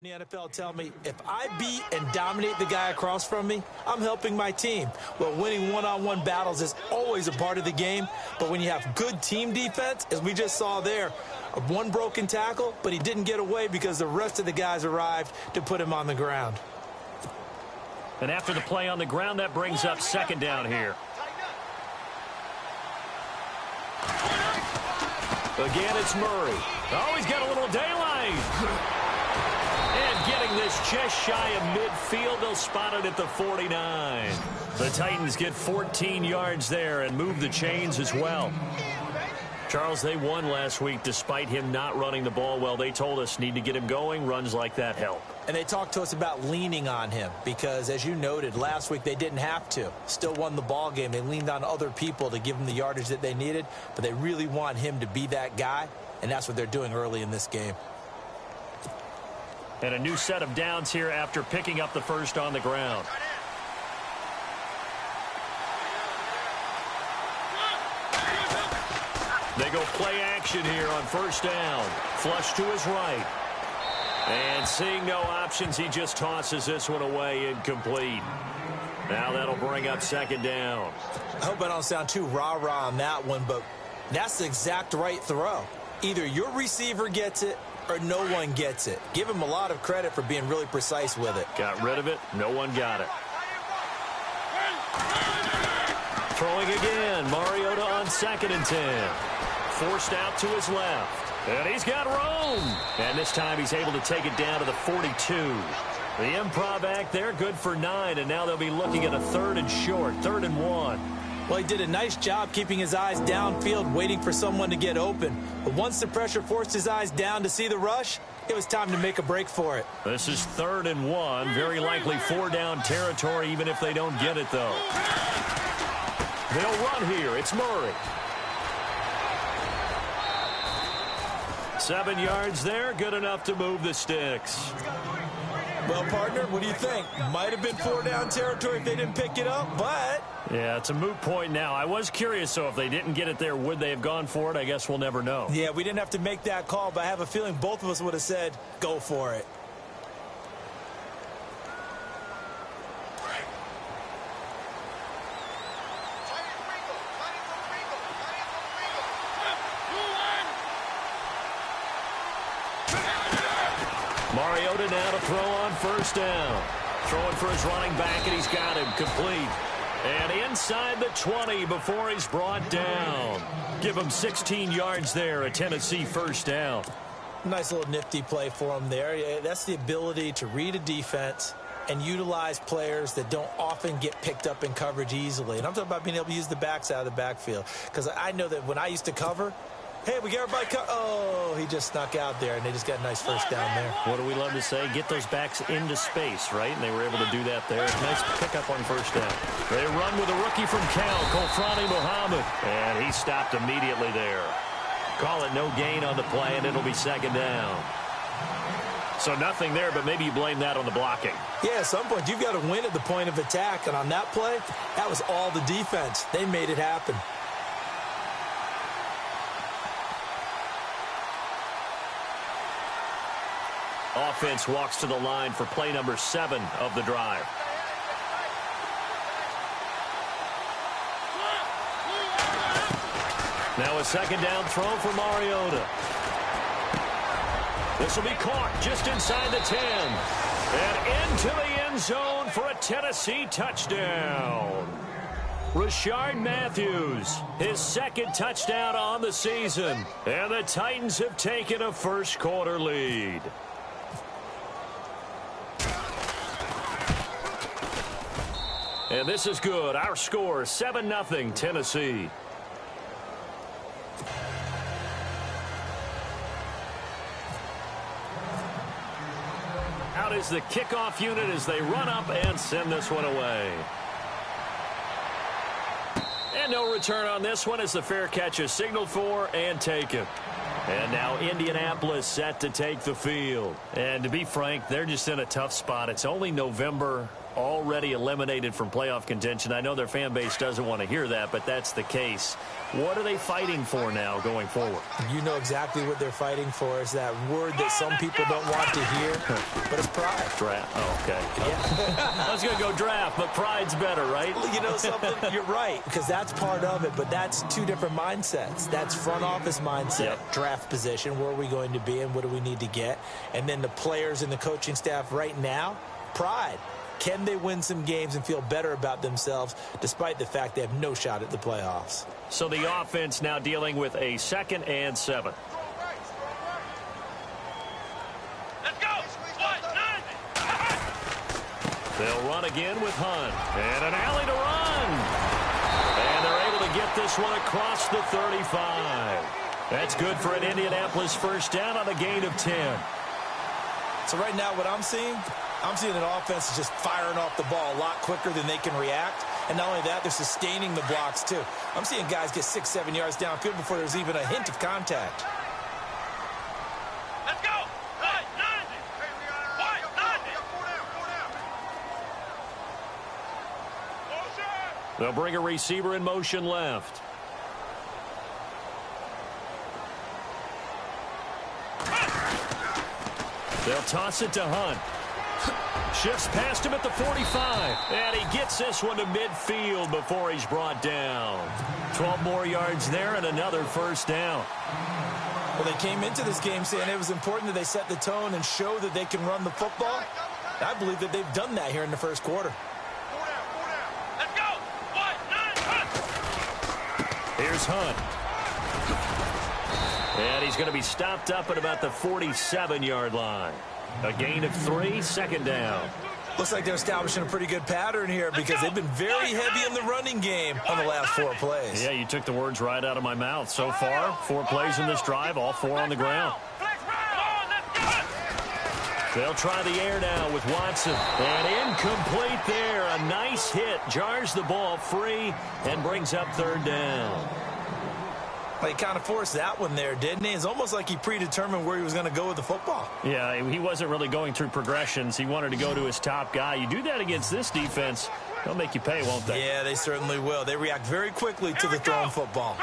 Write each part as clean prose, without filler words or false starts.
The NFL tell me if I beat and dominate the guy across from me, I'm helping my team. Well, winning one-on-one battles is always a part of the game, but when you have good team defense, as we just saw there, one broken tackle, but he didn't get away because the rest of the guys arrived to put him on the ground. And after the play on the ground, that brings up second down here. Again, it's Murray. Oh, he's got a little daylight. And getting this just shy of midfield, they'll spot it at the 49. The Titans get 14 yards there and move the chains as well. Charles, they won last week despite him not running the ball well. They told us need to get him going. Runs like that help. And they talked to us about leaning on him because, as you noted, last week they didn't have to. Still won the ball game. They leaned on other people to give them the yardage that they needed, but they really want him to be that guy, and that's what they're doing early in this game. And a new set of downs here after picking up the first on the ground. They go play action here on first down. Flush to his right. And seeing no options, he just tosses this one away incomplete. Now that'll bring up second down. I hope I don't sound too rah-rah on that one, but that's the exact right throw. Either your receiver gets it or no one gets it. Give him a lot of credit for being really precise with it. Got rid of it. No one got it. Throwing again. Mariota on 2nd and 10. Forced out to his left. And he's got room. And this time he's able to take it down to the 42. The improv act there, good for 9. And now they'll be looking at a 3rd and short, 3rd and 1. Well, he did a nice job keeping his eyes downfield, waiting for someone to get open. But once the pressure forced his eyes down to see the rush, it was time to make a break for it. This is 3rd and 1. Very likely 4-down territory, even if they don't get it, though. They'll run here. It's Murray. 7 yards there. Good enough to move the sticks. Well, partner, what do you think? Might have been 4-down territory if they didn't pick it up, but... Yeah, it's a moot point now. I was curious, so if they didn't get it there, would they have gone for it? I guess we'll never know. Yeah, we didn't have to make that call, but I have a feeling both of us would have said, go for it. Mariota now to throw on first down. Throwing for his running back, and he's got him complete. And inside the 20 before he's brought down. Give him 16 yards there, a Tennessee first down. Nice little nifty play for him there. Yeah, that's the ability to read a defense and utilize players that don't often get picked up in coverage easily. And I'm talking about being able to use the backs out of the backfield. Because I know that when I used to cover, hey, we get everybody oh, he just snuck out there, and they just got a nice first down there. What do we love to say? Get those backs into space, right? And they were able to do that there. Nice pickup on first down. They run with a rookie from Cal, Kolfrani Muhammad. And he stopped immediately there. Call it no gain on the play, and it'll be second down. So nothing there, but maybe you blame that on the blocking. Yeah, at some point, you've got to win at the point of attack. And on that play, that was all the defense. They made it happen. Offense walks to the line for play number 7 of the drive. Now a second down throw for Mariota. This will be caught just inside the 10. And into the end zone for a Tennessee touchdown. Rashard Matthews, his 2nd touchdown on the season. And the Titans have taken a first quarter lead. And this is good. Our score, 7-0 Tennessee. Out is the kickoff unit as they run up and send this one away. And no return on this one as the fair catch is signaled for and taken. And now Indianapolis set to take the field. And to be frank, they're just in a tough spot. It's only November. already eliminated from playoff contention. I know their fan base doesn't want to hear that, but that's the case. What are they fighting for now going forward? You know exactly what they're fighting for. Is that word that some people don't want to hear, but it's pride. Draft. Oh, okay. Yeah. I was going to go draft, but pride's better, right? You know something? You're right, because that's part of it, but that's two different mindsets. That's front office mindset, draft position, where are we going to be and what do we need to get? And then the players and the coaching staff right now, pride. Can they win some games and feel better about themselves despite the fact they have no shot at the playoffs? So the offense now dealing with a 2nd and 7. Let's go. They'll run again with Hunt. And an alley to run. And they're able to get this one across the 35. That's good for an Indianapolis first down on a gain of 10. So right now what I'm seeing an offense is just firing off the ball a lot quicker than they can react. And not only that, they're sustaining the blocks too. I'm seeing guys get 6-7 yards downfield before there's even a hint of contact. Let's go. They'll bring a receiver in motion left. They'll toss it to Hunt. Shifts past him at the 45. And he gets this one to midfield before he's brought down. 12 more yards there and another first down. Well, they came into this game saying it was important that they set the tone and show that they can run the football. I believe that they've done that here in the first quarter. Let's go. Here's Hunt. And he's going to be stopped up at about the 47-yard line. A gain of 3, 2nd down. Looks like they're establishing a pretty good pattern here because they've been very heavy in the running game on the last 4 plays. Yeah, you took the words right out of my mouth. So far, 4 plays in this drive, all 4 on the ground. They'll try the air now with Watson. And incomplete there. A nice hit. Jars the ball free and brings up 3rd down. Well, he kind of forced that one there, didn't he? It's almost like he predetermined where he was going to go with the football. Yeah, he wasn't really going through progressions. He wanted to go to his top guy. You do that against this defense, they'll make you pay, won't they? Yeah, they certainly will. They react very quickly to the thrown football.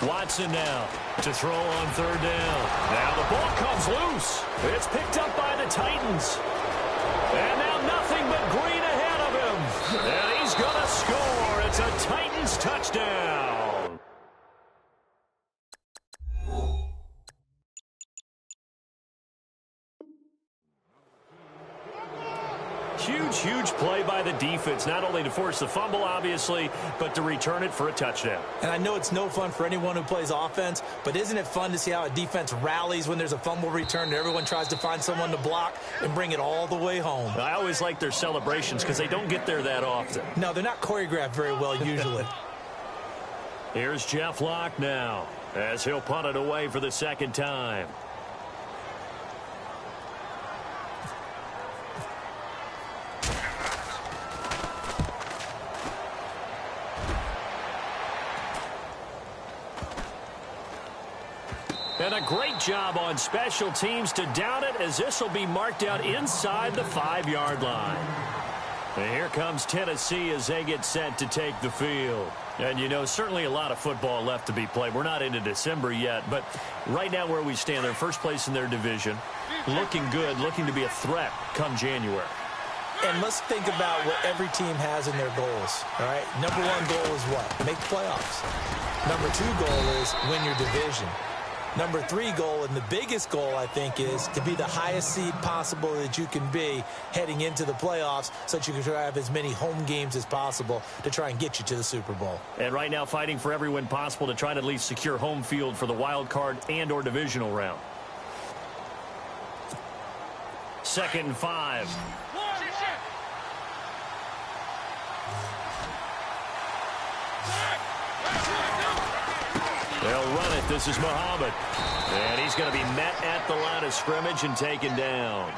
Watson now to throw on 3rd down. Now the ball comes loose. It's picked up by the Titans. And now nothing but green ahead of him. And he's going to score. It's a Titans touchdown. Huge play by the defense, not only to force the fumble, obviously, but to return it for a touchdown. And I know it's no fun for anyone who plays offense, but isn't it fun to see how a defense rallies when there's a fumble return and everyone tries to find someone to block and bring it all the way home? I always like their celebrations because they don't get there that often. No, they're not choreographed very well usually. Here's Jeff Locke now as he'll punt it away for the 2nd time. And a great job on special teams to down it, as this will be marked out inside the 5-yard line. And here comes Tennessee as they get set to take the field. And, you know, certainly a lot of football left to be played. We're not into December yet, but right now where we stand, they're first place in their division. Looking good, looking to be a threat come January. And let's think about what every team has in their goals, all right? Number 1 goal is what? Make the playoffs. Number 2 goal is win your division. Number 3 goal, and the biggest goal, I think, is to be the highest seed possible that you can be heading into the playoffs so that you can have as many home games as possible to try and get you to the Super Bowl. And right now fighting for every win possible to try to at least secure home field for the wild card and or divisional round. 2nd and 5. They'll run it. This is Muhammad. And he's going to be met at the line of scrimmage and taken down.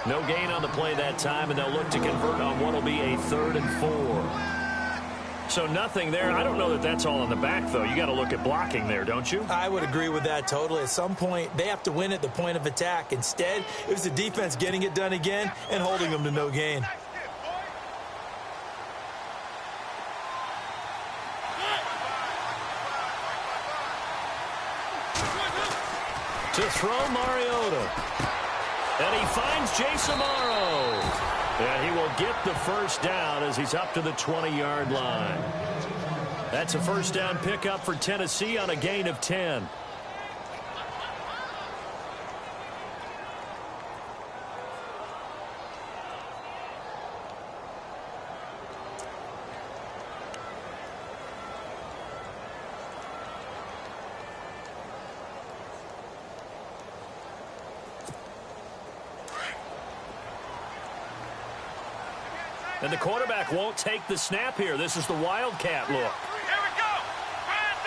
No gain on the play that time, and they'll look to convert on what will be a 3rd and 4. So nothing there. I don't know that that's all in the back, though. You got to look at blocking there, don't you? I would agree with that totally. At some point, they have to win at the point of attack. Instead, it was the defense getting it done again and holding them to no gain. To throw Mariota. And he finds Jason Morrow. And he will get the first down as he's up to the 20-yard line. That's a first down pickup for Tennessee on a gain of 10. And the quarterback won't take the snap here. This is the Wildcat look. Here we go. Brand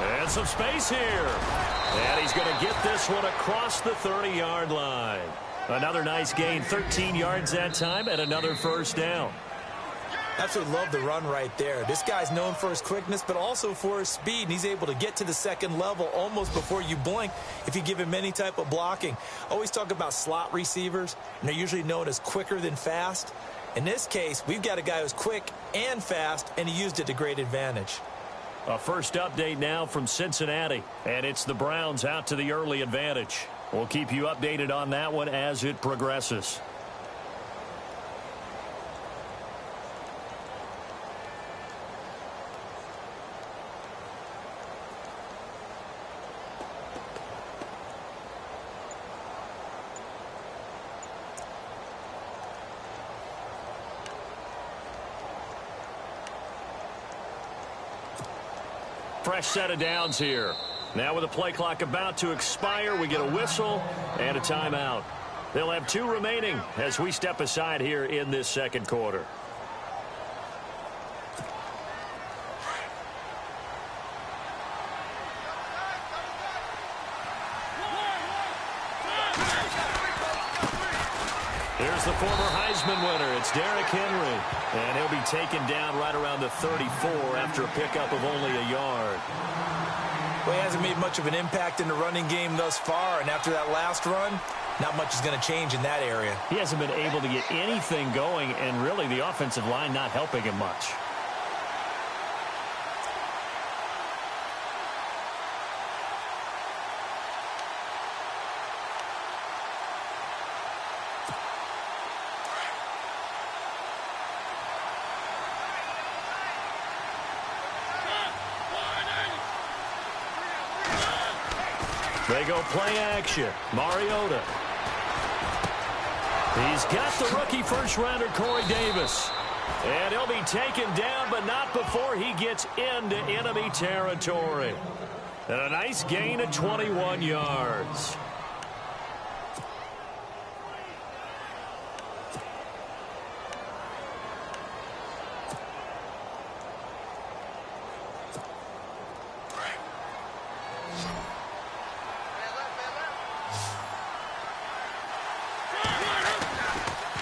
38. And some space here. And he's going to get this one across the 30-yard line. Another nice gain, 13 yards that time, and another first down. Absolutely love the run right there. This guy's known for his quickness, but also for his speed, and he's able to get to the second level almost before you blink if you give him any type of blocking. Always talk about slot receivers, and they're usually known as quicker than fast. In this case, we've got a guy who's quick and fast, and he used it to great advantage. A first update now from Cincinnati, and it's the Browns out to the early advantage. We'll keep you updated on that one as it progresses. Fresh set of downs here. Now with the play clock about to expire, we get a whistle and a timeout. They'll have 2 remaining as we step aside here in this second quarter. Here's the former Heisman winner. It's Derrick Henry. And he'll be taken down right around the 34 after a pickup of only a yard. Well, he hasn't made much of an impact in the running game thus far, and after that last run, not much is going to change in that area. He hasn't been able to get anything going, and really the offensive line not helping him much. They go play action. Mariota. He's got the rookie first-rounder Corey Davis. And he'll be taken down, but not before he gets into enemy territory. And a nice gain of 21 yards.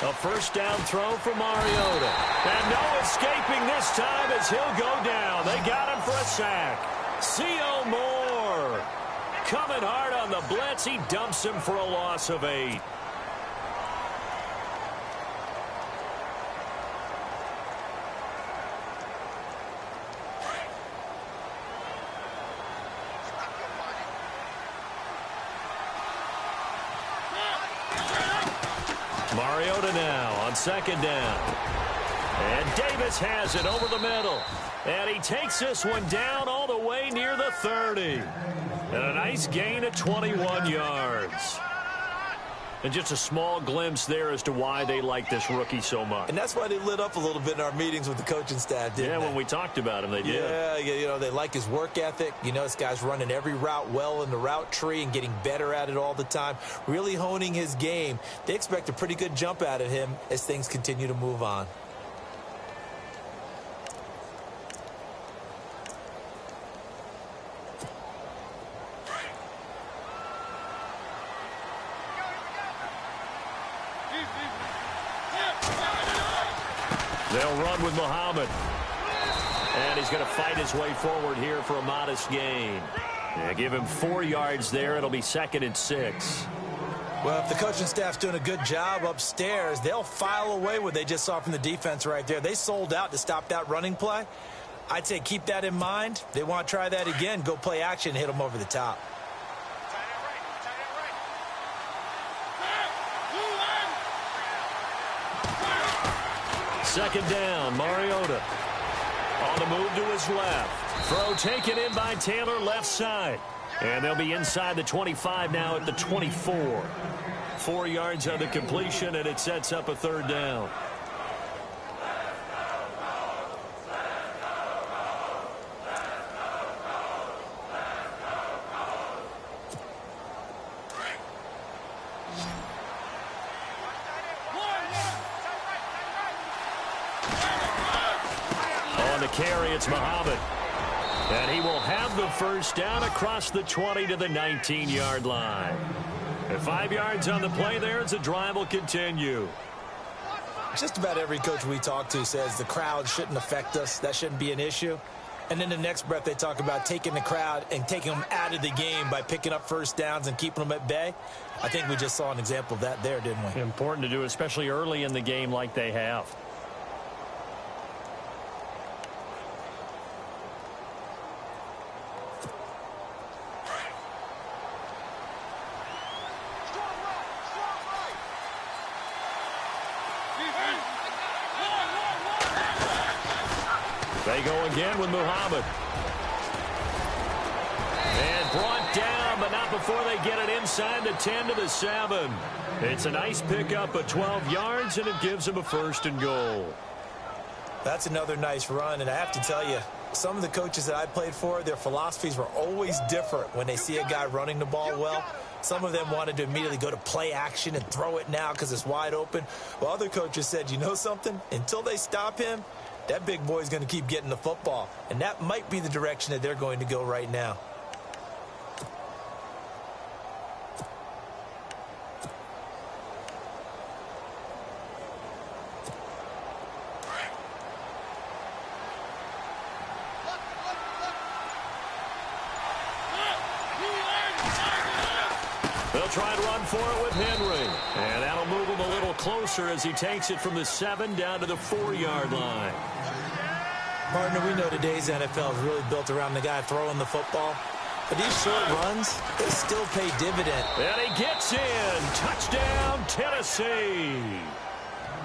A first down throw for Mariota. And no escaping this time as he'll go down. They got him for a sack. C.O. Moore coming hard on the blitz. He dumps him for a loss of 8. Mariota now on second down. And Davis has it over the middle. And he takes this one down all the way near the 30. And a nice gain of 21 yards. And just a small glimpse there as to why they like this rookie so much. And that's why they lit up a little bit in our meetings with the coaching staff, didn't they? When we talked about him, they did. Yeah, you know, they like his work ethic. You know, this guy's running every route well in the route tree and getting better at it all the time, really honing his game. They expect a pretty good jump out of him as things continue to move on. They'll run with Muhammad. And he's going to fight his way forward here for a modest gain. Yeah, give him 4 yards there. It'll be 2nd and 6. Well, if the coaching staff's doing a good job upstairs, they'll file away what they just saw from the defense right there. They sold out to stop that running play. I'd say keep that in mind. They want to try that again. Go play action and hit them over the top. Second down, Mariota. On the move to his left. Throw taken in by Taylor, left side. And they'll be inside the 25 now at the 24. 4 yards on the completion, and it sets up a 3rd down. On the carry, it's Muhammad. And he will have the first down across the 20 to the 19-yard line. And 5 yards on the play there as the drive will continue. Just about every coach we talk to says the crowd shouldn't affect us. That shouldn't be an issue. And then the next breath they talk about taking the crowd and taking them out of the game by picking up first downs and keeping them at bay. I think we just saw an example of that there, didn't we? Important to do, especially early in the game like they have. They go again with Muhammad. And brought down, but not before they get it inside the 10 to the 7. It's a nice pickup of 12 yards, and it gives them a 1st and goal. That's another nice run, and I have to tell you, some of the coaches that I played for, their philosophies were always different when they see a guy running the ball well. Some of them wanted to immediately go to play action and throw it now because it's wide open. Well, other coaches said, you know something? Until they stop him, that big boy's going to keep getting the football. And that might be the direction that they're going to go right now. They'll try and run for it with Henry. And that'll move him a little closer as he takes it from the 7 down to the 4-yard line. Partner, we know today's NFL is really built around the guy throwing the football. But these short runs, they still pay dividend. And he gets in. Touchdown, Tennessee.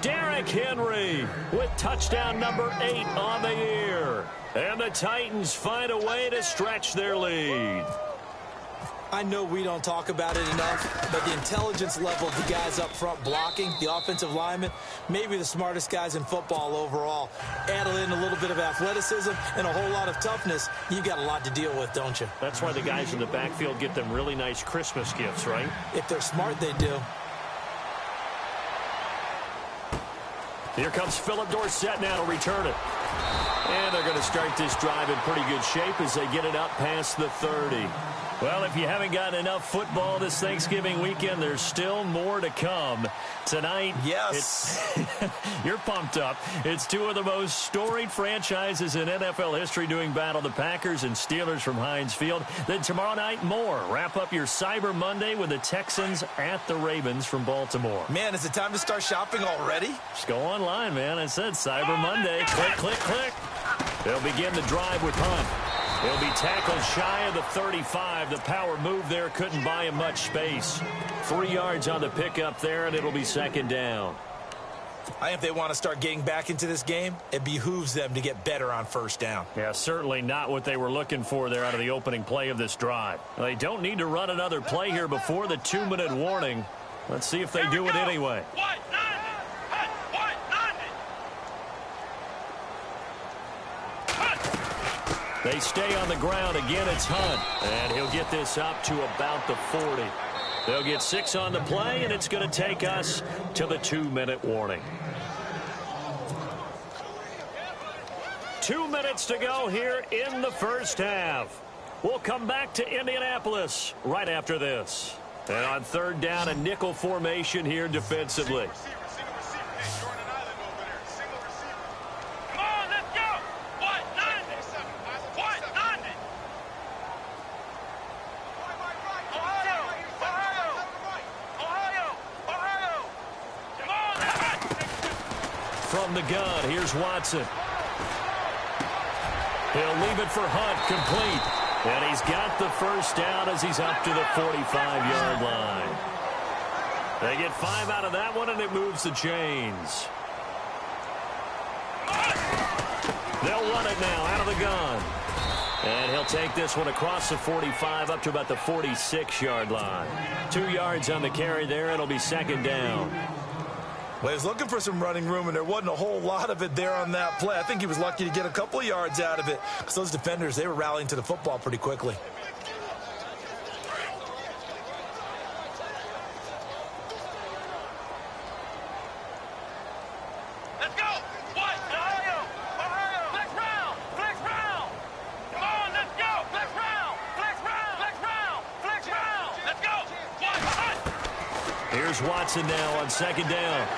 Derrick Henry with touchdown number 8 on the year. And the Titans find a way to stretch their lead. I know we don't talk about it enough, but the intelligence level of the guys up front blocking, the offensive linemen, maybe the smartest guys in football overall. Add in a little bit of athleticism and a whole lot of toughness, you've got a lot to deal with, don't you? That's why the guys in the backfield get them really nice Christmas gifts, right? If they're smart, they do. Here comes Philip Dorsett now to return it. And they're going to start this drive in pretty good shape as they get it up past the 30. Well, if you haven't gotten enough football this Thanksgiving weekend, there's still more to come. Tonight, yes, you're pumped up. It's two of the most storied franchises in NFL history doing battle, the Packers and Steelers from Heinz Field. Then tomorrow night, more. Wrap up your Cyber Monday with the Texans at the Ravens from Baltimore. Man, is it time to start shopping already? Just go online, man. I said Cyber Monday. Click, click, click. They'll begin the drive with punt. He'll be tackled shy of the 35. The power move there couldn't buy him much space. 3 yards on the pickup there, and it'll be second down. I think if they want to start getting back into this game, it behooves them to get better on first down. Yeah, certainly not what they were looking for there out of the opening play of this drive. They don't need to run another play here before the 2-minute warning. Let's see if they do it anyway. They stay on the ground. Again, it's Hunt. And he'll get this up to about the 40. They'll get 6 on the play, and it's going to take us to the 2-minute warning. 2 minutes to go here in the first half. We'll come back to Indianapolis right after this. And on third down, a nickel formation here defensively. from the gun. Here's Watson. He'll leave it for Hunt, complete. And he's got the first down as he's up to the 45-yard line. They get 5 out of that one, and it moves the chains. They'll run it now out of the gun. And he'll take this one across the 45 up to about the 46-yard line. 2 yards on the carry there. It'll be second down. Well, he was looking for some running room, and there wasn't a whole lot of it there on that play. I think he was lucky to get a couple of yards out of it because those defenders, they were rallying to the football pretty quickly. Let's go. What? Ohio. Flex round. Flex round. Come on, let's go. Flex round. Flex round. Flex round. Flex round. Let's go. What? Here's Watson now on second down.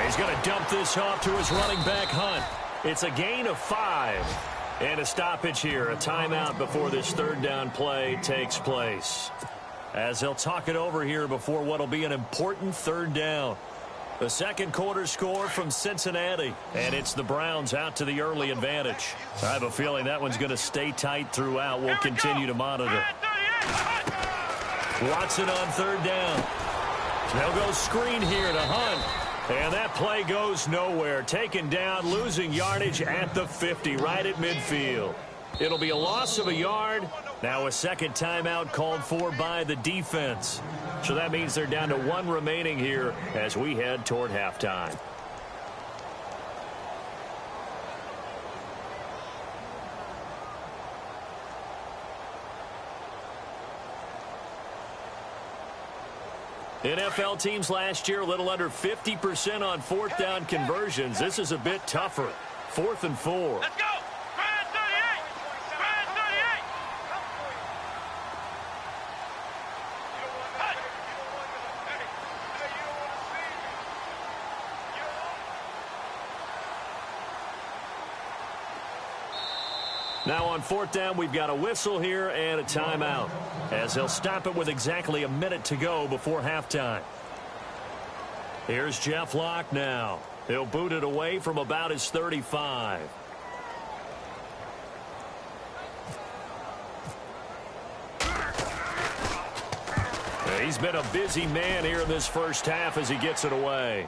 He's going to dump this off to his running back, Hunt. It's a gain of 5. And a stoppage here, a timeout before this third down play takes place. As they'll talk it over here before what will be an important third down. The second quarter score from Cincinnati, and it's the Browns out to the early advantage. I have a feeling that one's going to stay tight throughout. We'll continue to monitor. Watson on third down. They'll go screen here to Hunt. And that play goes nowhere. Taken down, losing yardage at the 50, right at midfield. It'll be a loss of a yard. Now a second timeout called for by the defense. So that means they're down to 1 remaining here as we head toward halftime. NFL teams last year a little under 50% on fourth down conversions. This is a bit tougher. 4th and 4. Let's go. Brand 38. Brand 38. Now on fourth down, we've got a whistle here and a timeout, as they'll stop it with exactly a minute to go before halftime. Here's Jeff Locke now. He'll boot it away from about his 35. He's been a busy man here in this first half as he gets it away.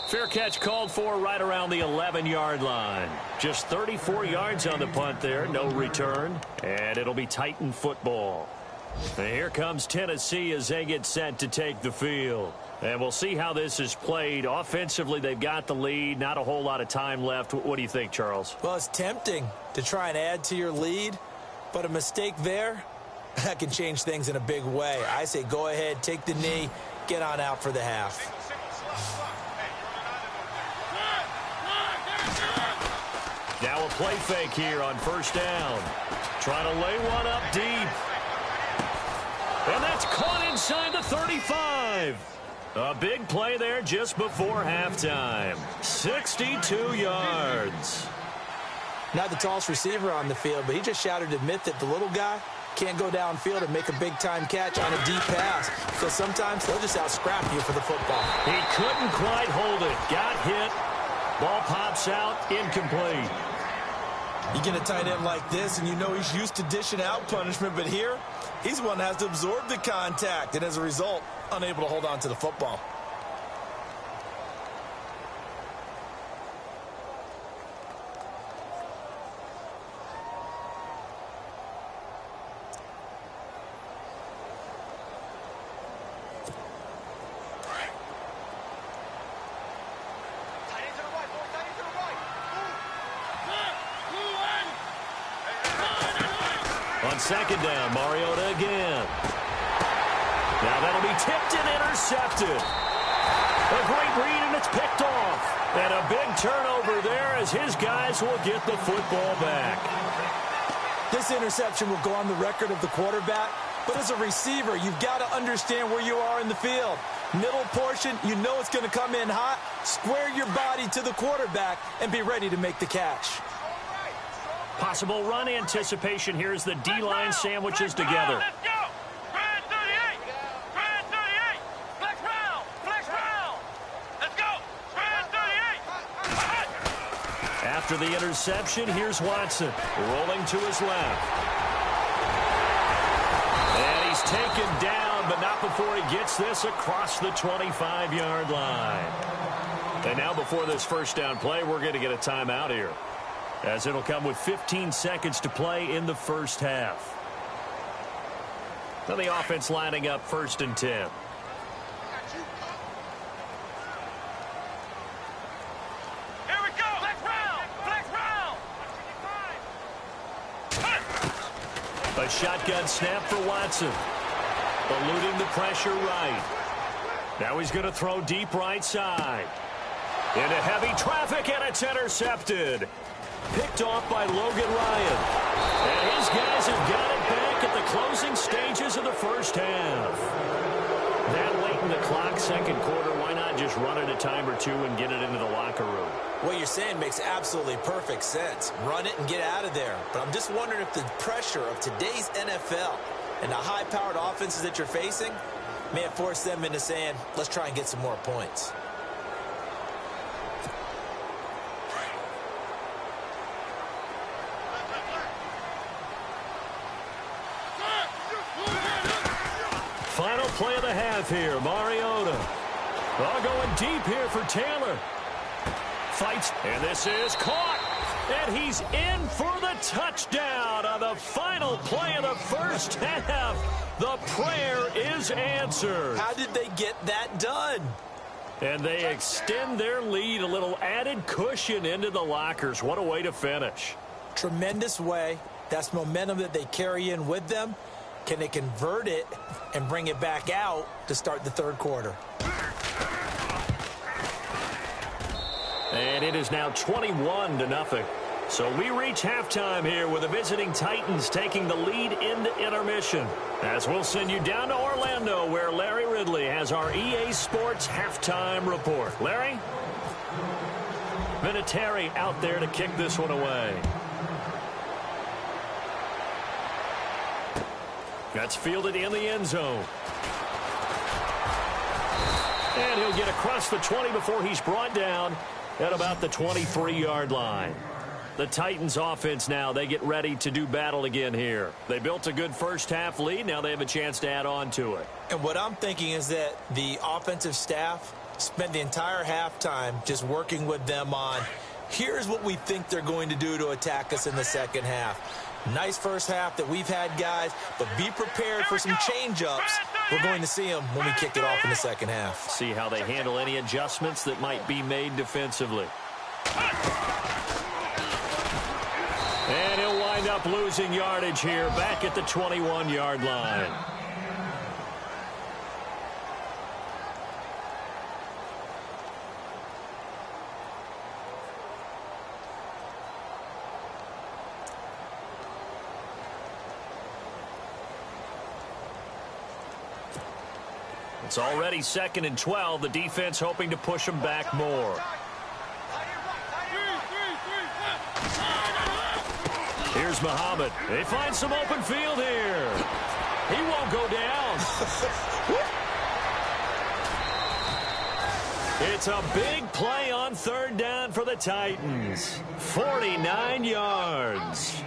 Fair catch called for right around the 11-yard line. Just 34 yards on the punt there, no return, and it'll be Titan football. And here comes Tennessee as they get set to take the field. And we'll see how this is played. Offensively, they've got the lead. Not a whole lot of time left. What do you think, Charles? Well, it's tempting to try and add to your lead, but a mistake there, that can change things in a big way. I say go ahead, take the knee, get on out for the half. Now a play fake here on first down. Trying to lay one up deep. And that's caught inside the 35. A big play there just before halftime. 62 yards. Not the tallest receiver on the field, but he just shouted to admit that the little guy can't go downfield and make a big-time catch on a deep pass. So sometimes they'll just out-scrap you for the football. He couldn't quite hold it. Got hit. Ball pops out. Incomplete. You get a tight end like this, and you know he's used to dishing out punishment, but here, he's the one that has to absorb the contact, and as a result, unable to hold on to the football. On second down, Mariota again. Now that'll be tipped and intercepted. A great read, and it's picked off. And a big turnover there as his guys will get the football back. This interception will go on the record of the quarterback, but as a receiver, you've got to understand where you are in the field. Middle portion, you know it's going to come in hot. Square your body to the quarterback and be ready to make the catch. Possible run anticipation here as the D-line sandwiches together. Let's go. Brand 38. Brand 38. Flex round. Flex round. Let's go. Brand 38. After the interception, here's Watson rolling to his left. And he's taken down, but not before he gets this across the 25-yard line. And now before this first down play, we're going to get a timeout here, as it'll come with 15 seconds to play in the first half. Now the offense lining up 1st and 10. A shotgun snap for Watson. Eluding the pressure right. Now he's going to throw deep right side. Into heavy traffic, and it's intercepted. Picked off by Logan Ryan. And his guys have got it back at the closing stages of the first half. That late in the clock, second quarter, why not just run it a time or two and get it into the locker room? What you're saying makes absolutely perfect sense. Run it and get out of there. But I'm just wondering if the pressure of today's NFL and the high-powered offenses that you're facing may have forced them into saying, let's try and get some more points. Final play of the half here, Mariota. Going deep here for Taylor. Fights, and this is caught. And he's in for the touchdown on the final play of the first half. The prayer is answered. How did they get that done? And they extend their lead, a little added cushion into the lockers. What a way to finish. Tremendous way. That's momentum that they carry in with them. Can they convert it and bring it back out to start the third quarter? And it is now 21-0. So we reach halftime here with the visiting Titans taking the lead into intermission. As we'll send you down to Orlando, where Larry Ridley has our EA Sports halftime report. Larry? Vinatieri out there to kick this one away. That's fielded in the end zone. And he'll get across the 20 before he's brought down at about the 23-yard line. The Titans offense now, they get ready to do battle again here. They built a good first half lead. Now they have a chance to add on to it. And what I'm thinking is that the offensive staff spent the entire halftime just working with them on, here's what we think they're going to do to attack us in the second half. Nice first half that we've had, guys, but be prepared for some change-ups. We're going to see them when we kick it off in the second half. See how they handle any adjustments that might be made defensively. And he'll wind up losing yardage here back at the 21-yard line. It's already 2nd and 12. The defense hoping to push them back more. Here's Muhammad. They find some open field here. He won't go down. It's a big play on 3rd down for the Titans. 49 yards.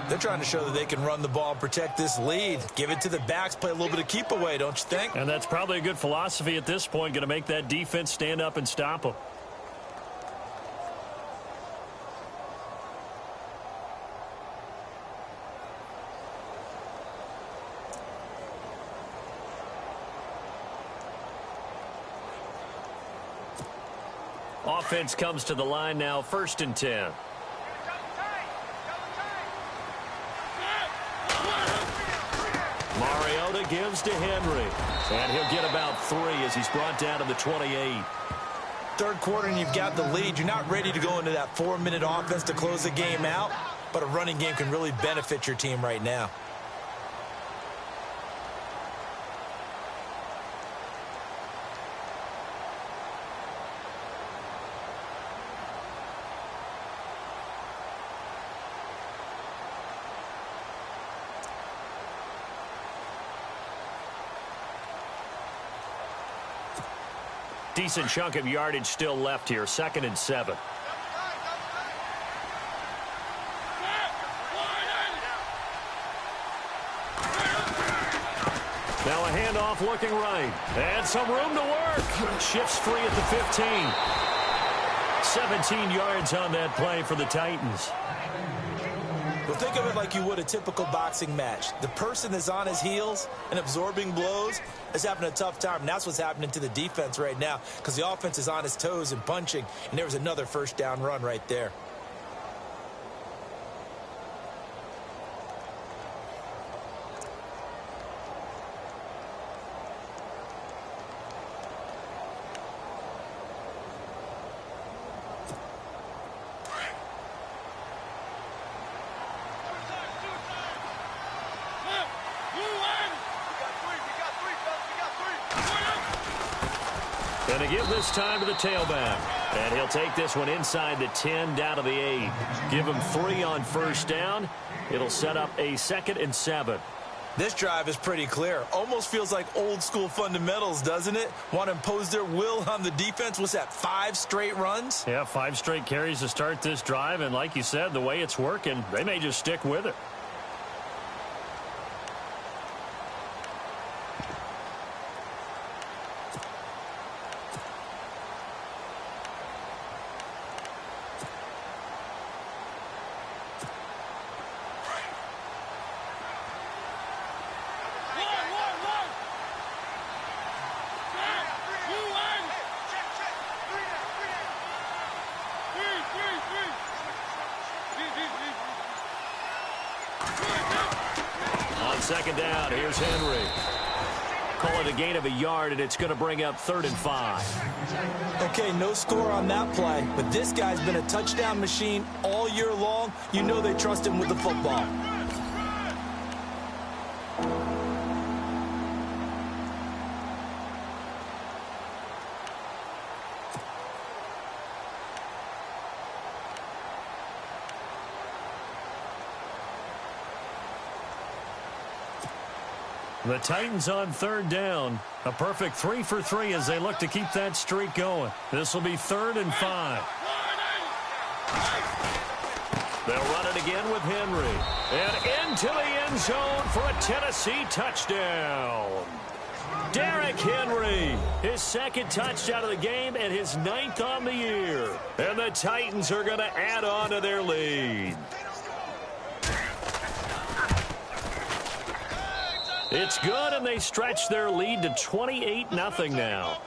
They're trying to show that they can run the ball and protect this lead. Give it to the backs, play a little bit of keep away, don't you think? And that's probably a good philosophy at this point, going to make that defense stand up and stop them. Offense comes to the line now, 1st and 10. Mariota gives to Henry. And he'll get about 3 as he's brought down to the 28. Third quarter and you've got the lead. You're not ready to go into that 4-minute offense to close the game out, but a running game can really benefit your team right now. Decent chunk of yardage still left here. 2nd and 7. Now a handoff looking right. And some room to work. Shifts free at the 15. 17 yards on that play for the Titans. Well, think of it like you would a typical boxing match. The person that's on his heels and absorbing blows is having a tough time. And that's what's happening to the defense right now because the offense is on his toes and punching. And there was another first down run right there. And to give this time to the tailback. And he'll take this one inside the 10 down to the 8. Give him 3 on first down. It'll set up a 2nd and 7. This drive is pretty clear. Almost feels like old school fundamentals, doesn't it? Want to impose their will on the defense. What's that, 5 straight runs? Yeah, 5 straight carries to start this drive. And like you said, the way it's working, they may just stick with it. Second down, here's Henry. Call it a gain of a yard, and it's going to bring up 3rd and 5. Okay, no score on that play, but this guy's been a touchdown machine all year long. You know they trust him with the football. The Titans on 3rd down. A perfect 3 for 3 as they look to keep that streak going. This will be 3rd and 5. They'll run it again with Henry. And into the end zone for a Tennessee touchdown. Derrick Henry, his 2nd touchdown of the game and his 9th on the year. And the Titans are going to add on to their lead. It's good, and they stretch their lead to 28-0 now.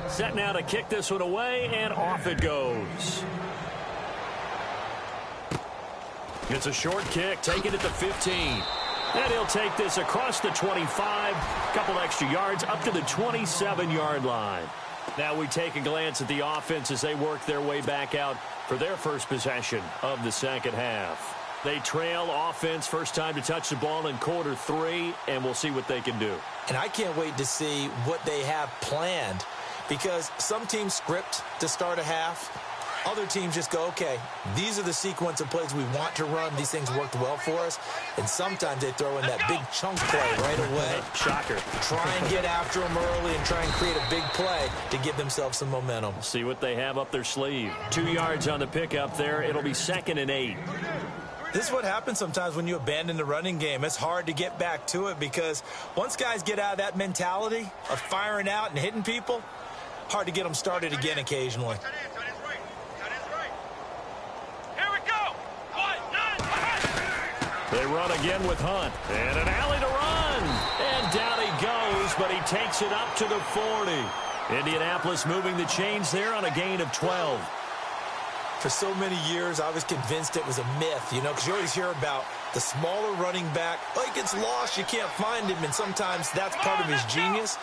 Set now to kick this one away, and off it goes. It's a short kick, taken at the 15. And he'll take this across the 25, couple extra yards, up to the 27-yard line. Now we take a glance at the offense as they work their way back out for their first possession of the second half. They trail offense, first time to touch the ball in quarter 3, and we'll see what they can do. And I can't wait to see what they have planned because some teams script to start a half. Other teams just go, okay, these are the sequence of plays we want to run. These things worked well for us. And sometimes they throw in that big chunk play right away. Shocker. Try and get after them early and try and create a big play to give themselves some momentum. See what they have up their sleeve. 2 yards on the pickup there. It'll be 2nd and 8. This is what happens sometimes when you abandon the running game. It's hard to get back to it because once guys get out of that mentality of firing out and hitting people, hard to get them started again occasionally. They run again with Hunt. And an alley to run. And down he goes, but he takes it up to the 40. Indianapolis moving the chains there on a gain of 12. For so many years, I was convinced it was a myth, you know, because you always hear about the smaller running back. Oh, he gets lost, you can't find him, and sometimes that's part of his genius.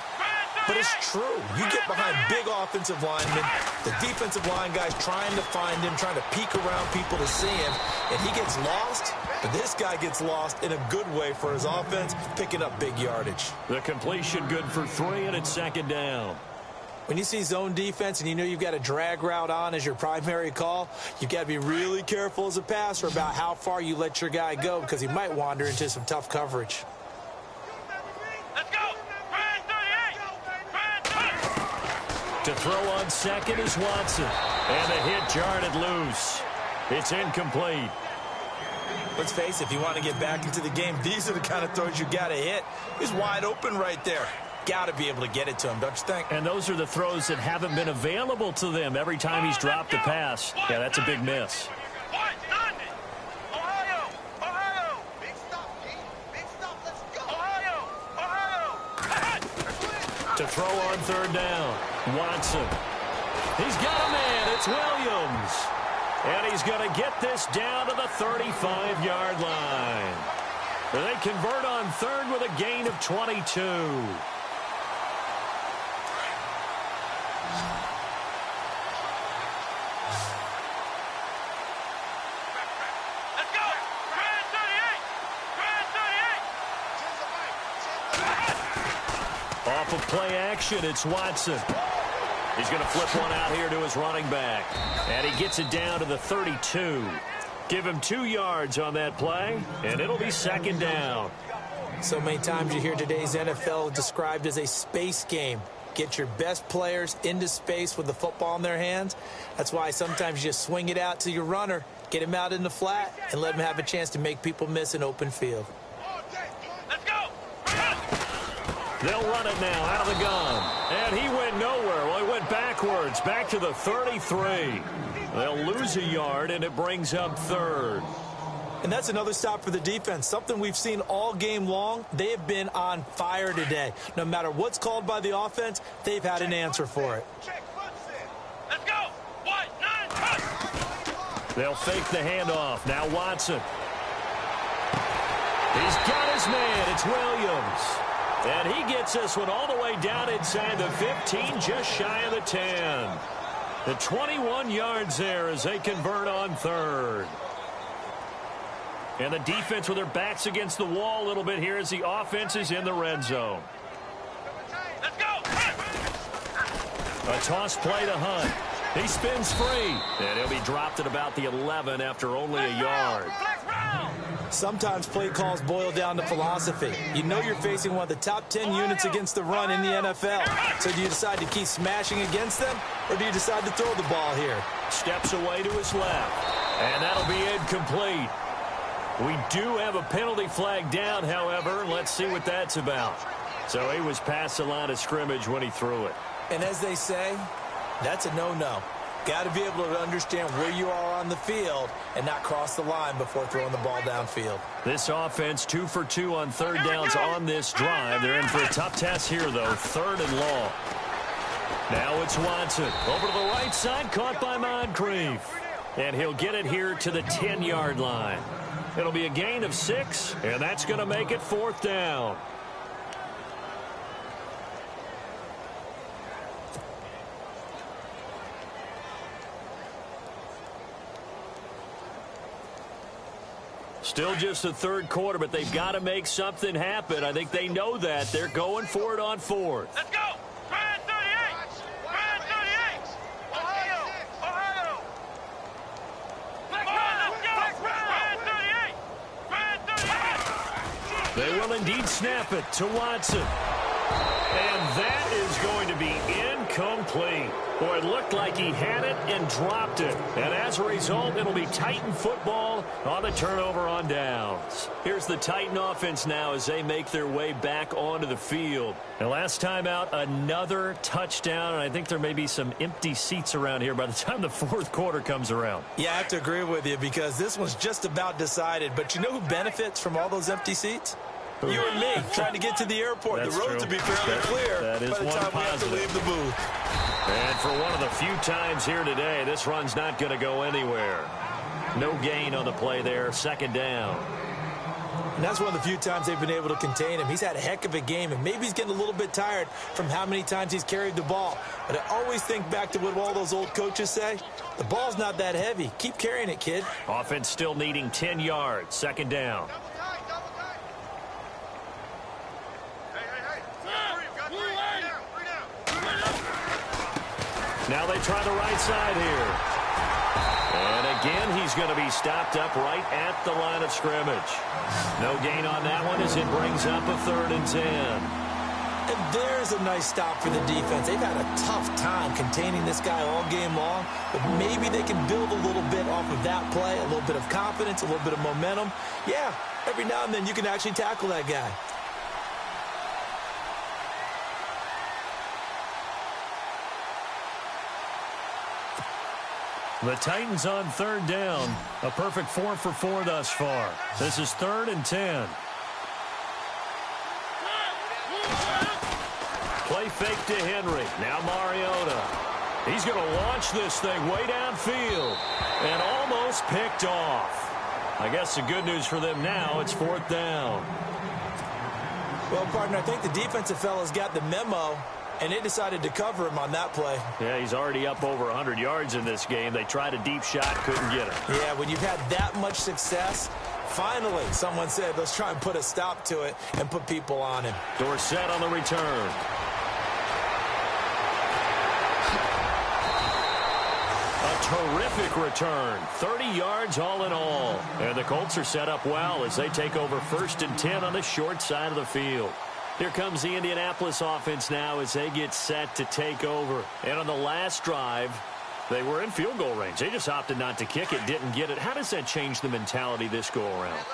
But it's true. You get behind big offensive linemen, the defensive line guys trying to find him, trying to peek around people to see him, and he gets lost. But this guy gets lost in a good way for his offense, picking up big yardage. The completion good for 3, and it's 2nd down. When you see zone defense and you know you've got a drag route on as your primary call, you've got to be really careful as a passer about how far you let your guy go because he might wander into some tough coverage. Let's go! To throw on 2nd is Watson. And the hit jarred it loose. It's incomplete. Let's face it, if you want to get back into the game, these are the kind of throws you got to hit. He's wide open right there. Got to be able to get it to him, don't you think? And those are the throws that haven't been available to them every time he's dropped a pass. Yeah, that's a big miss. To throw on third down, Watson. He's got a man. It's Williams. And he's going to get this down to the 35-yard line. They convert on third with a gain of 22. Off of play action, it's Watson. He's going to flip one out here to his running back. And he gets it down to the 32. Give him 2 yards on that play, and it'll be second down. So many times you hear today's NFL described as a space game. Get your best players into space with the football in their hands. That's why sometimes you just swing it out to your runner, get him out in the flat, and let him have a chance to make people miss an open field. They'll run it now out of the gun. And he went nowhere. Well, he went backwards, back to the 33. They'll lose a yard, and it brings up third. And that's another stop for the defense. Something we've seen all game long. They have been on fire today. No matter what's called by the offense, they've had an answer for it. Let's go. 1, 9, cut. They'll fake the handoff. Now Watson. He's got his man. It's Williams. And he gets this one all the way down inside the 15, just shy of the 10. The 21 yards there as they convert on third. And the defense with their backs against the wall a little bit here as the offense is in the red zone. Let's go. A toss play to Hunt. He spins free. And he'll be dropped at about the 11 after only a yard. Sometimes play calls boil down to philosophy. You know you're facing one of the top 10 units against the run in the NFL. So do you decide to keep smashing against them, or do you decide to throw the ball here? Steps away to his left. And that'll be incomplete. We do have a penalty flag down, however. Let's see what that's about. So he was past the line of scrimmage when he threw it. And as they say, that's a no-no. Got to be able to understand where you are on the field and not cross the line before throwing the ball downfield. This offense 2 for 2 on third downs on this drive. They're in for a tough test here, though. Third and long. Now it's Watson. Over to the right side, caught by Moncrief. And he'll get it here to the 10-yard line. It'll be a gain of 6, and that's going to make it fourth down. Still just the third quarter, but they've got to make something happen. I think they know that. They're going for it on fourth. Let's go. Brand 38. Brand 38. Ohio. Let's go. Brand 38. Brand 38. They will indeed snap it to Watson. And that is going to be incomplete. Boy, it looked like he had it and dropped it. And as a result, it'll be Titan football on the turnover on downs. Here's the Titan offense now as they make their way back onto the field. And last time out, another touchdown. And I think there may be some empty seats around here by the time the fourth quarter comes around. Yeah, I have to agree with you because this one's just about decided. But you know who benefits from all those empty seats? You and me trying to get to the airport. That's the road true. to be fairly clear That is by the one time we have to positive. leave the booth. And for one of the few times here today, this run's not going to go anywhere. No gain on the play there. Second down. And that's one of the few times they've been able to contain him. He's had a heck of a game, and maybe he's getting a little bit tired from how many times he's carried the ball. But I always think back to what all those old coaches say. The ball's not that heavy. Keep carrying it, kid. Offense still needing 10 yards. Second down. Now they try the right side here. And again, he's going to be stopped up right at the line of scrimmage. No gain on that one as it brings up a 3rd and 10. And There's a nice stop for the defense. They've had a tough time containing this guy all game long, but maybe they can build a little bit off of that play, a little bit of confidence, a little bit of momentum. Yeah, every now and then you can actually tackle that guy. The Titans on third down. A perfect 4 for 4 thus far. This is 3rd and 10. Play fake to Henry. Now Mariota. He's going to launch this thing way downfield. And almost picked off. I guess the good news for them now, it's 4th down. Well, partner, I think the defensive fellas got the memo, and they decided to cover him on that play. Yeah, he's already up over 100 yards in this game. They tried a deep shot, couldn't get him. Yeah, when you've had that much success, finally someone said, let's try and put a stop to it and put people on him. Dorsett on the return. A terrific return. 30 yards all in all. And the Colts are set up well as they take over 1st and 10 on the short side of the field. Here comes the Indianapolis offense now as they get set to take over. And on the last drive, they were in field goal range. They just opted not to kick it, didn't get it. How does that change the mentality this go-around?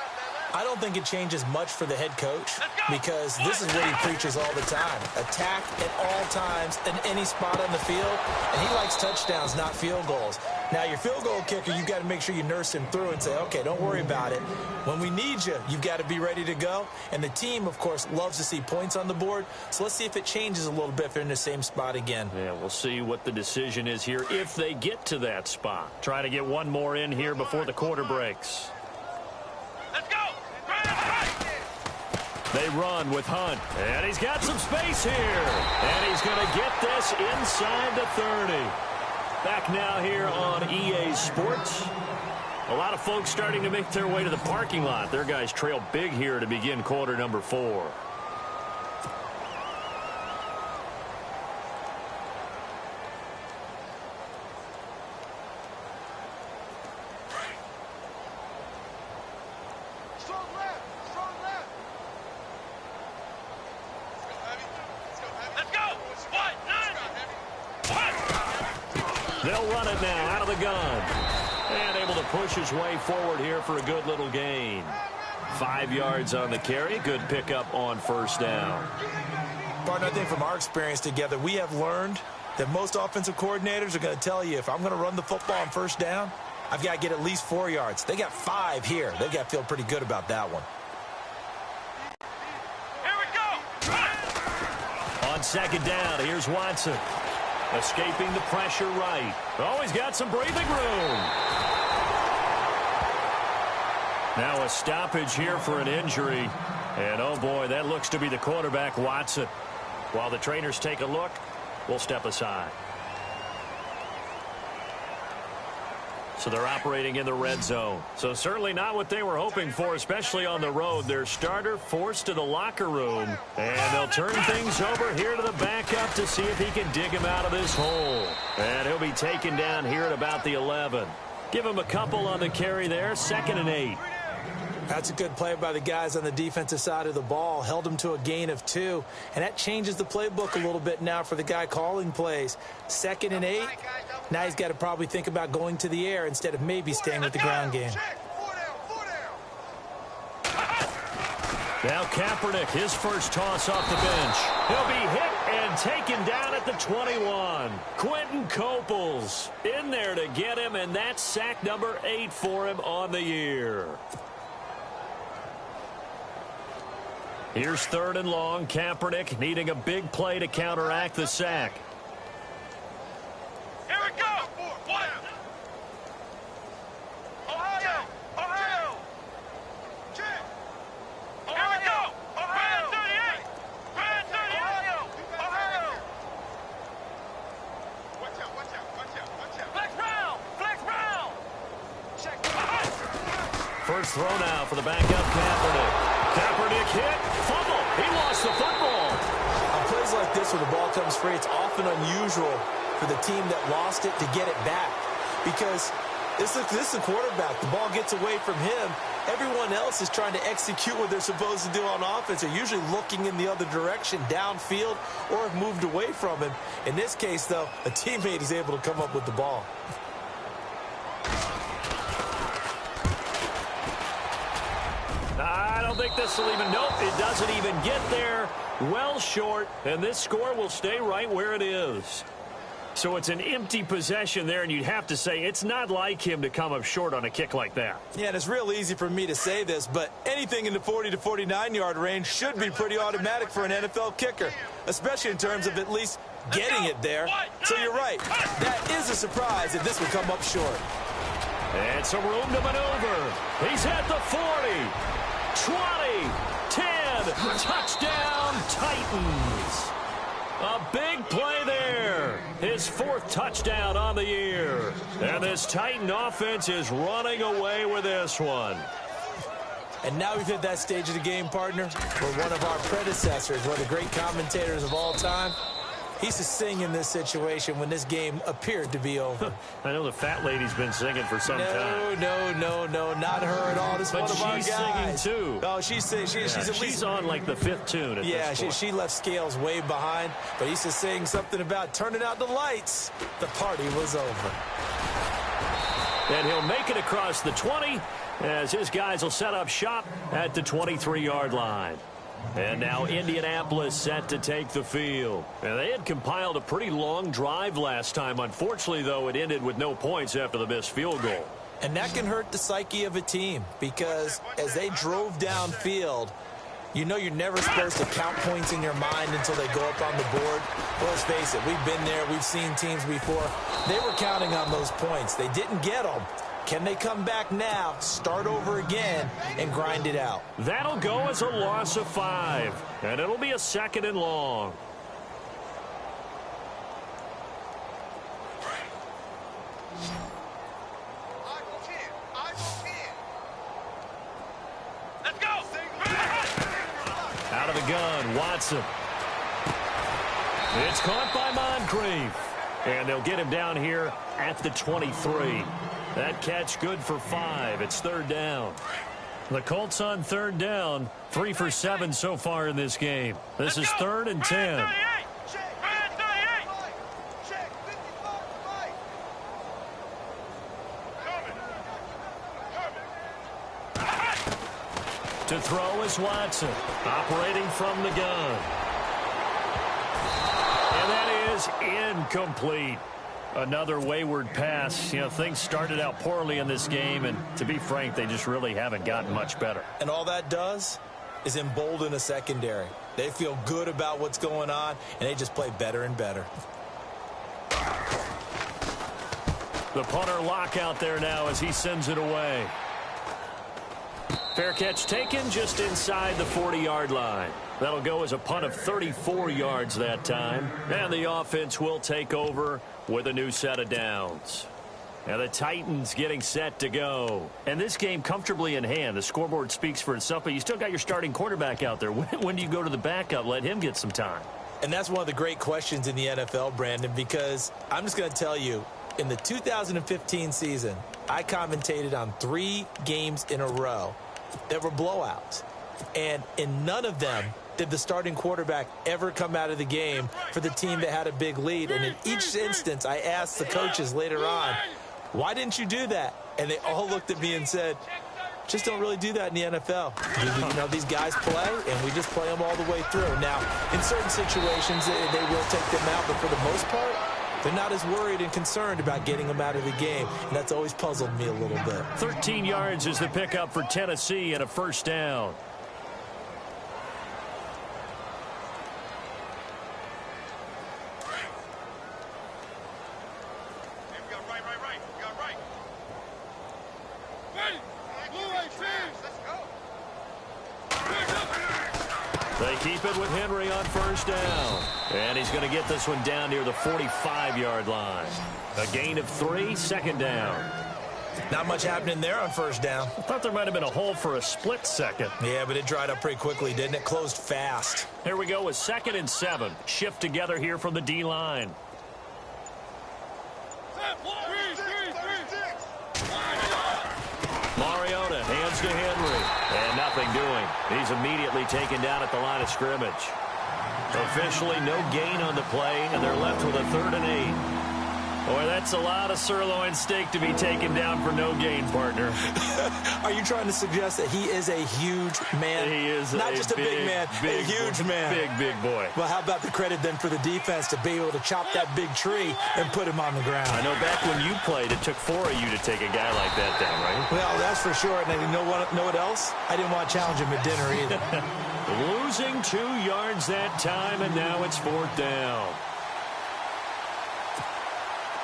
I don't think it changes much for the head coach because this is what he preaches all the time. Attack at all times in any spot on the field, and he likes touchdowns, not field goals. Now, your field goal kicker, you've got to make sure you nurse him through and say, okay, don't worry about it. When we need you, you've got to be ready to go. And the team, of course, loves to see points on the board. So let's see if it changes a little bit if they're in the same spot again. Yeah, we'll see what the decision is here if they get to that spot. Try to get one more in here before the quarter breaks. Let's go. They run with Hunt, and he's got some space here. And he's going to get this inside the 30. Back now here on EA Sports. A lot of folks starting to make their way to the parking lot. Their guys trail big here to begin quarter number 4. They'll run it now out of the gun. And able to push his way forward here for a good little gain. 5 yards on the carry. Good pickup on 1st down. Partner, I think from our experience together, we have learned that most offensive coordinators are going to tell you, if I'm going to run the football on 1st down, I've got to get at least 4 yards. They got 5 here. They've got to feel pretty good about that one. Here we go. On 2nd down, here's Watson. Escaping the pressure right. Oh, he's got some breathing room. Now a stoppage here for an injury. And, oh, boy, that looks to be the quarterback, Watson. While the trainers take a look, we'll step aside. So they're operating in the red zone. So certainly not what they were hoping for, especially on the road. Their starter forced to the locker room. And they'll turn things over here to the backup to see if he can dig him out of this hole. And he'll be taken down here at about the 11. Give him a couple on the carry there. 2nd and 8. That's a good play by the guys on the defensive side of the ball. Held him to a gain of 2. And that changes the playbook a little bit now for the guy calling plays. 2nd and 8. Now he's got to probably think about going to the air instead of maybe staying with the ground game. Now Kaepernick, his first toss off the bench. He'll be hit and taken down at the 21. Quentin Coples in there to get him, and that's sack number 8 for him on the year. Here's 3rd and long. Kaepernick needing a big play to counteract the sack. Here we go. What? Ohio. Ohio. Here we go. Ohio. 38. 38. Ohio. Watch out. Flex round. Check. First throw now for the backup Kaepernick. Kaepernick hit. Fumble. He lost the football. On plays like this where the ball comes free, it's often unusual for the team that lost it to get it back. Because this is the quarterback. The ball gets away from him, Everyone else is trying to execute what they're supposed to do on offense. They're usually looking in the other direction, downfield, or have moved away from him. In this case, though, a teammate is able to come up with the ball. I don't think this will even, nope, it doesn't even get there. Well short, and this score will stay right where it is. So it's an empty possession there, and you'd have to say it's not like him to come up short on a kick like that. Yeah, and it's real easy for me to say this, but anything in the 40 to 49-yard range should be pretty automatic for an NFL kicker, especially in terms of at least getting it there. So you're right. That is a surprise if this would come up short. And some room to maneuver. He's at the 40, 20, 10, touchdown Titans. A big play there. His 4th touchdown on the year. And this Titan offense is running away with this one. And now we've hit that stage of the game, partner, where one of our predecessors, one of the great commentators of all time, he used to sing in this situation when this game appeared to be over. I know the fat lady's been singing for some time. No, not her at all. This is one of our guys. But she's singing, too. Oh, she's at least... She's on, like, the 5th tune at this point. She left Scales way behind, but he used to sing something about turning out the lights. The party was over. And he'll make it across the 20 as his guys will set up shop at the 23-yard line. And now Indianapolis set to take the field. And they had compiled a pretty long drive last time. Unfortunately, though, it ended with no points after the missed field goal. And that can hurt the psyche of a team because as they drove downfield, you know you're never supposed to count points in your mind until they go up on the board. Well, let's face it, we've been there. We've seen teams before. They were counting on those points. They didn't get them. Can they come back now, start over again, and grind it out? That'll go as a loss of 5, and it'll be a 2nd and long. Let's go. Out of the gun, Watson. It's caught by Moncrief, and they'll get him down here at the 23. That catch good for 5. It's 3rd down. The Colts on 3rd down, 3 for 7 so far in this game. This is 3rd and 10. To throw is Watson, operating from the gun. And that is incomplete. Another wayward pass. You know, things started out poorly in this game, and to be frank, they just really haven't gotten much better. And all that does is embolden a secondary. They feel good about what's going on, and they just play better and better. The punter lock out there now as he sends it away. Fair catch taken just inside the 40-yard line. That'll go as a punt of 34 yards that time. And the offense will take over with a new set of downs. And the Titans getting set to go. And this game comfortably in hand. The scoreboard speaks for itself, but you still got your starting quarterback out there. When do you go to the backup? Let him get some time. And that's one of the great questions in the NFL, Brandon, because I'm just going to tell you, in the 2015 season, I commentated on 3 games in a row that were blowouts. And in none of them did the starting quarterback ever come out of the game for the team that had a big lead. And in each instance, I asked the coaches later on, why didn't you do that? And they all looked at me and said, just don't really do that in the NFL. You know, these guys play, and we just play them all the way through. Now, in certain situations, they will take them out, but for the most part, they're not as worried and concerned about getting them out of the game, and that's always puzzled me a little bit. 13 yards is the pickup for Tennessee and a 1st down. They keep it with Henry on 1st down. And he's going to get this one down near the 45-yard line. A gain of 3, 2nd down. Not much happening there on 1st down. I thought there might have been a hole for a split second. Yeah, but it dried up pretty quickly, didn't it? Closed fast. Here we go with 2nd and 7. Shift together here from the D-line. Mariota hands to Henry. is immediately taken down at the line of scrimmage. Officially no gain on the play, and they're left with a 3rd and 8. Boy, that's a lot of sirloin steak to be taken down for no gain, partner. Are you trying to suggest that he is a huge man? He is not just a big man, a huge man. Big boy. Well, how about the credit then for the defense to be able to chop that big tree and put him on the ground? I know back when you played, it took 4 of you to take a guy like that down, right? Well, that's for sure. And you know what else? I didn't want to challenge him at dinner either. Losing 2 yards that time, and now it's 4th down.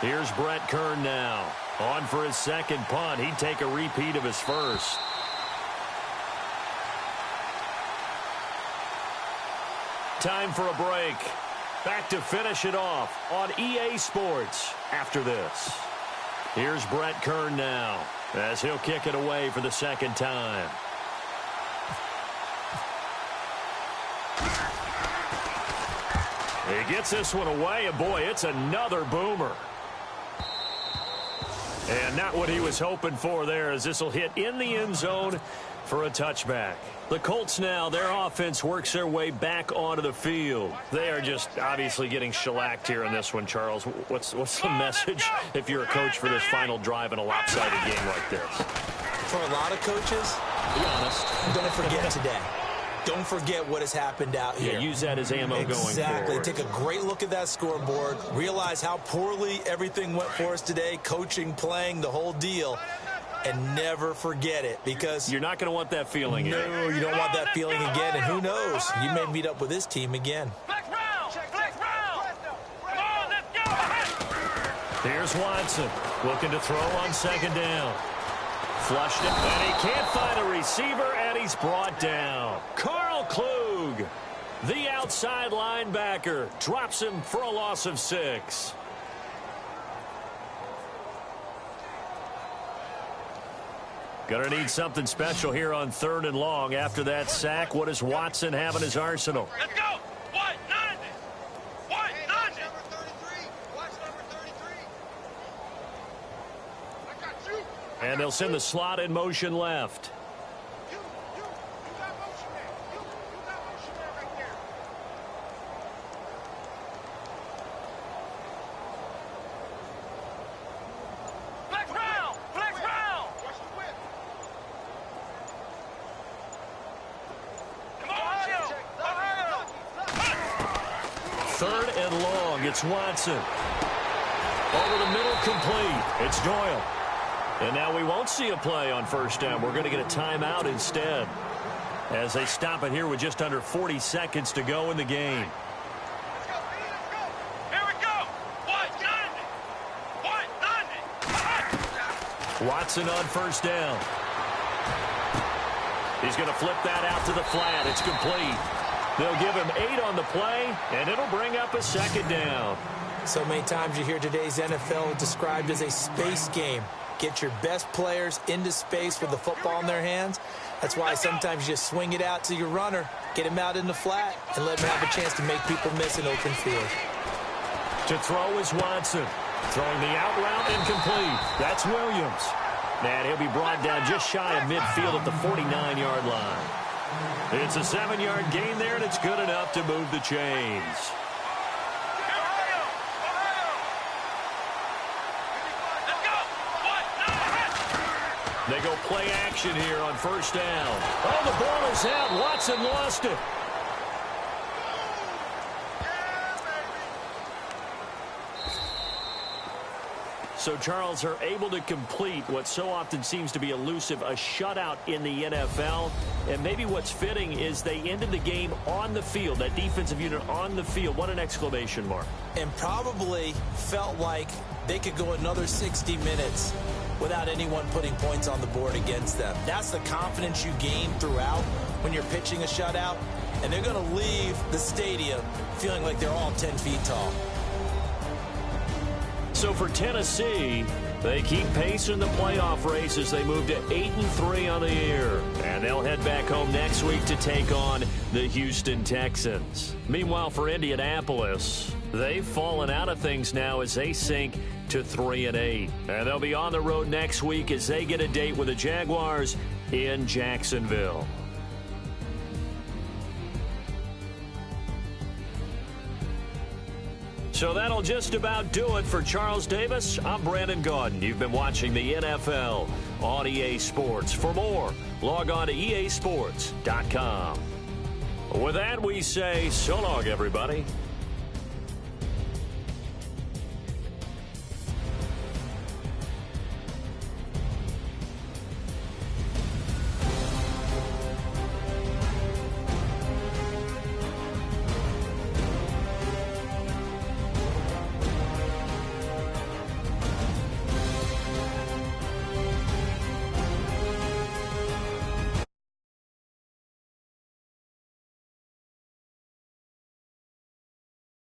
Here's Brett Kern now. On for his 2nd punt. He'd take a repeat of his first. Time for a break. Back to finish it off on EA Sports after this. Here's Brett Kern now as he'll kick it away for the 2nd time. He gets this one away, and boy, it's another boomer. And not what he was hoping for there, as this will hit in the end zone for a touchback. The Colts now, their offense works their way back onto the field. They are just obviously getting shellacked here in this one, Charles. What's the message if you're a coach for this final drive in a lopsided game like this? For a lot of coaches, be honest, don't forget today. Don't forget what has happened out here. Yeah, use that as ammo going forward. Exactly. Take a great look at that scoreboard. Realize how poorly everything went for us today. Coaching, playing, the whole deal. And never forget it, because you're not going to want that feeling again. No, you don't want that feeling again. And who knows? You may meet up with this team again. Flex round! Flex round! Come on, let's go! Here's Watson looking to throw on 2nd down. Flushed it, and he can't find a receiver, and he's brought down. Carl Klug, the outside linebacker, drops him for a loss of 6. Gonna need something special here on 3rd and long. After that sack, what does Watson have in his arsenal? Let's go! White 90! White 90! Number 33. Watch number 33. I got you. And they'll send the slot in motion left. You got motion man. You got motion man right there. Flex round! Flex round! Watch the whip. Come on, Joe! Ohio! 3rd and long. It's Watson. Over the middle, complete. It's Doyle. And now we won't see a play on 1st down. We're going to get a timeout instead, as they stop it here with just under 40 seconds to go in the game. Let's go, B, let's go. Here we go! White 90! White 90! Watson on 1st down. He's going to flip that out to the flat. It's complete. They'll give him 8 on the play, and it'll bring up a 2nd down. So many times you hear today's NFL described as a space game. Get your best players into space with the football in their hands. That's why sometimes you just swing it out to your runner, get him out in the flat, and let him have a chance to make people miss an open field. To throw is Watson. Throwing the out route incomplete. That's Williams. And he'll be brought down just shy of midfield at the 49-yard line. It's a 7-yard gain there, and it's good enough to move the chains. Ohio! Ohio! Let's go! White 90! They go play action here on 1st down. Oh, the ball is out. Watson lost it. So Charles are able to complete what so often seems to be elusive, a shutout in the NFL. And maybe what's fitting is they ended the game on the field, that defensive unit on the field. What an exclamation mark. And probably felt like they could go another 60 minutes without anyone putting points on the board against them. That's the confidence you gain throughout when you're pitching a shutout. And they're going to leave the stadium feeling like they're all 10 feet tall. So for Tennessee, they keep pace in the playoff race as they move to 8-3 on the year. And they'll head back home next week to take on the Houston Texans. Meanwhile, for Indianapolis, they've fallen out of things now as they sink to 3-8. And they'll be on the road next week as they get a date with the Jaguars in Jacksonville. So that'll just about do it for Charles Davis. I'm Brandon Gaudin. You've been watching the NFL on EA Sports. For more, log on to easports.com. With that, we say so long, everybody.